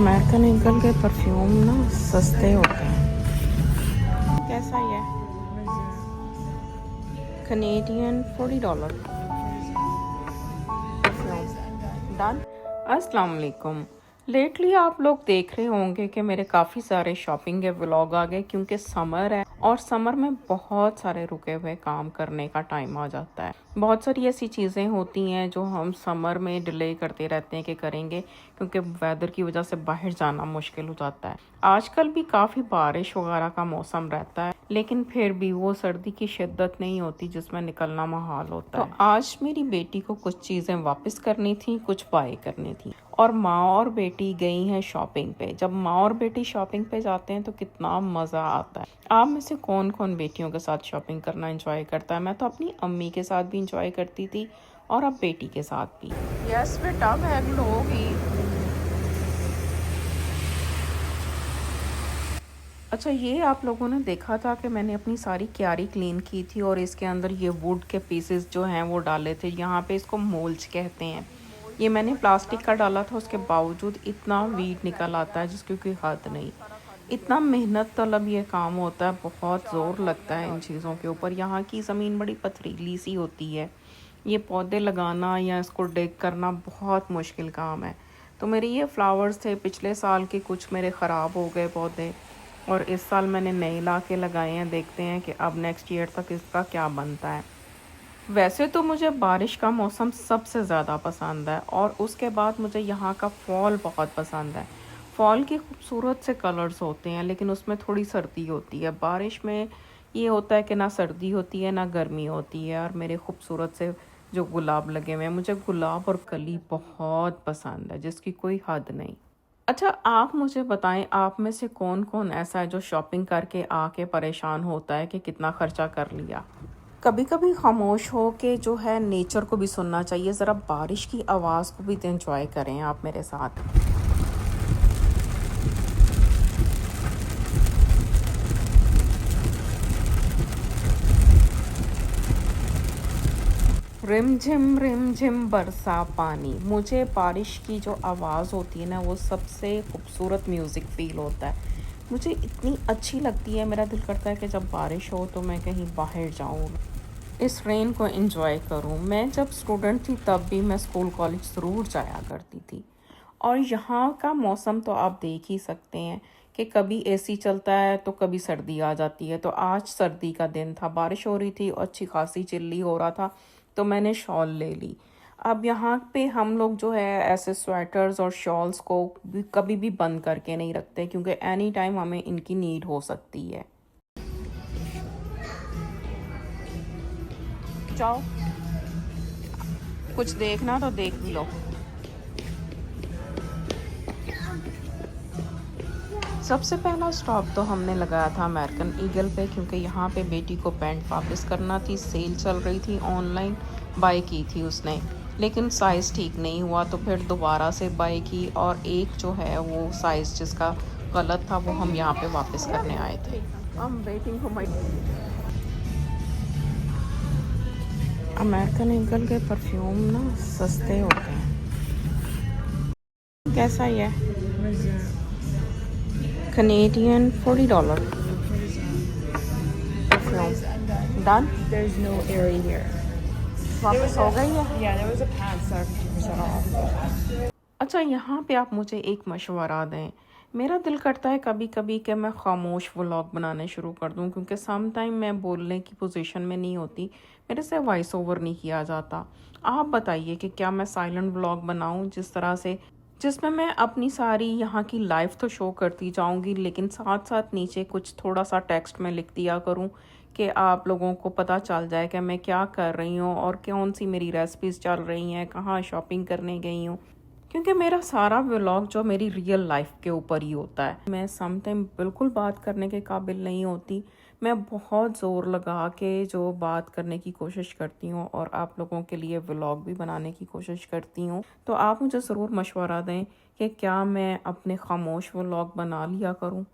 American eagle के perfume ना सस्ते होते हैं। कैसा ये कनेडियन $40 परफ्यूम डन। अस्सलाम वालेकुम। लेटली आप लोग देख रहे होंगे कि मेरे काफ़ी सारे शॉपिंग के व्लॉग आ गए क्योंकि समर है और समर में बहुत सारे रुके हुए काम करने का टाइम आ जाता है। बहुत सारी ऐसी चीज़ें होती हैं जो हम समर में डिले करते रहते हैं कि करेंगे क्योंकि वेदर की वजह से बाहर जाना मुश्किल हो जाता है। आजकल भी काफ़ी बारिश वगैरह का मौसम रहता है लेकिन फिर भी वो सर्दी की शिद्दत नहीं होती जिसमें निकलना महाल होता है। तो आज मेरी बेटी को कुछ चीज़ें वापस करनी थी, कुछ बाय करनी थी और माँ और बेटी गई हैं शॉपिंग पे। जब माँ और बेटी शॉपिंग पे जाते हैं तो कितना मज़ा आता है। आप में से कौन कौन बेटियों के साथ शॉपिंग करना एंजॉय करता है? मैं तो अपनी अम्मी के साथ भी इंजॉय करती थी और अब बेटी के साथ भी। यस बेटा, बैग लोगी। अच्छा, ये आप लोगों ने देखा था कि मैंने अपनी सारी क्यारी क्लीन की थी और इसके अंदर ये वुड के पीसेस जो हैं वो डाले थे। यहाँ पे इसको मोल्च कहते हैं। ये मैंने प्लास्टिक का डाला था, उसके बावजूद इतना वीट निकल आता है जिसकी कोई हद नहीं। इतना मेहनत तलब ये काम होता है, बहुत ज़ोर लगता है इन चीज़ों के ऊपर। यहाँ की ज़मीन बड़ी पथरीली सी होती है। ये पौधे लगाना या इसको डिग करना बहुत मुश्किल काम है। तो मेरे ये फ्लावर्स थे पिछले साल के, कुछ मेरे ख़राब हो गए पौधे और इस साल मैंने नए ला के लगाए हैं। देखते हैं कि अब नेक्स्ट ईयर तक इसका क्या बनता है। वैसे तो मुझे बारिश का मौसम सबसे ज़्यादा पसंद है और उसके बाद मुझे यहाँ का फॉल बहुत पसंद है। फॉल की खूबसूरत से कलर्स होते हैं लेकिन उसमें थोड़ी सर्दी होती है। बारिश में ये होता है कि ना सर्दी होती है ना गर्मी होती है। और मेरे खूबसूरत से जो गुलाब लगे हुए हैं, मुझे गुलाब और कली बहुत पसंद है जिसकी कोई हद नहीं। अच्छा, आप मुझे बताएं, आप में से कौन कौन ऐसा है जो शॉपिंग करके आके परेशान होता है कि कितना खर्चा कर लिया? कभी कभी खामोश हो के जो है नेचर को भी सुनना चाहिए। ज़रा बारिश की आवाज़ को भी तो एंजॉय करें आप मेरे साथ। रिम झिम बरसा पानी। मुझे बारिश की जो आवाज़ होती है ना, वो सबसे खूबसूरत म्यूज़िक फ़ील होता है। मुझे इतनी अच्छी लगती है, मेरा दिल करता है कि जब बारिश हो तो मैं कहीं बाहर जाऊँ, इस रेन को एंजॉय करूं। मैं जब स्टूडेंट थी तब भी मैं स्कूल कॉलेज ज़रूर जाया करती थी। और यहाँ का मौसम तो आप देख ही सकते हैं कि कभी एसी चलता है तो कभी सर्दी आ जाती है। तो आज सर्दी का दिन था, बारिश हो रही थी और अच्छी खासी चिल्ली हो रहा था तो मैंने शॉल ले ली। अब यहाँ पे हम लोग जो है ऐसे स्वेटर्स और शॉल्स को कभी भी बंद करके नहीं रखते क्योंकि एनी टाइम हमें इनकी नीड हो सकती है। जाओ, कुछ देखना तो देख भी लो। सबसे पहला स्टॉप तो हमने लगाया था अमेरिकन ईगल पे क्योंकि यहाँ पे बेटी को पैंट वापस करना थी। सेल चल रही थी, ऑनलाइन बाय की थी उसने लेकिन साइज़ ठीक नहीं हुआ तो फिर दोबारा से बाय की और एक जो है वो साइज़ जिसका गलत था वो हम यहाँ पे वापस करने आए थे। अमेरिकन ईगल के परफ्यूम ना सस्ते होते हैं। कैसा ये Canadian $40 perfume done. There's no area here. वापस हो गई है। Yeah, there was a pad set 50% off. अच्छा, यहाँ पे आप मुझे एक मशवरा दें। मेरा दिल करता है कभी कभी कि मैं खामोश व्लॉग बनाने शुरू कर दूँ क्योंकि सम टाइम मैं बोलने की पोजीशन में नहीं होती, मेरे से वॉइस ओवर नहीं किया जाता। आप बताइए कि क्या मैं साइलेंट व्लॉग बनाऊँ जिस तरह से, जिसमें मैं अपनी सारी यहाँ की लाइफ तो शो करती जाऊँगी लेकिन साथ साथ नीचे कुछ थोड़ा सा टेक्स्ट में लिख दिया करूँ कि आप लोगों को पता चल जाए कि मैं क्या कर रही हूँ और कौन सी मेरी रेसिपीज़ चल रही हैं, कहाँ शॉपिंग करने गई हूँ। क्योंकि मेरा सारा व्लॉग जो मेरी रियल लाइफ के ऊपर ही होता है। मैं सम टाइम बिल्कुल बात करने के काबिल नहीं होती। मैं बहुत ज़ोर लगा के जो बात करने की कोशिश करती हूँ और आप लोगों के लिए व्लॉग भी बनाने की कोशिश करती हूँ। तो आप मुझे ज़रूर मशवरा दें कि क्या मैं अपने खामोश व्लॉग बना लिया करूँ।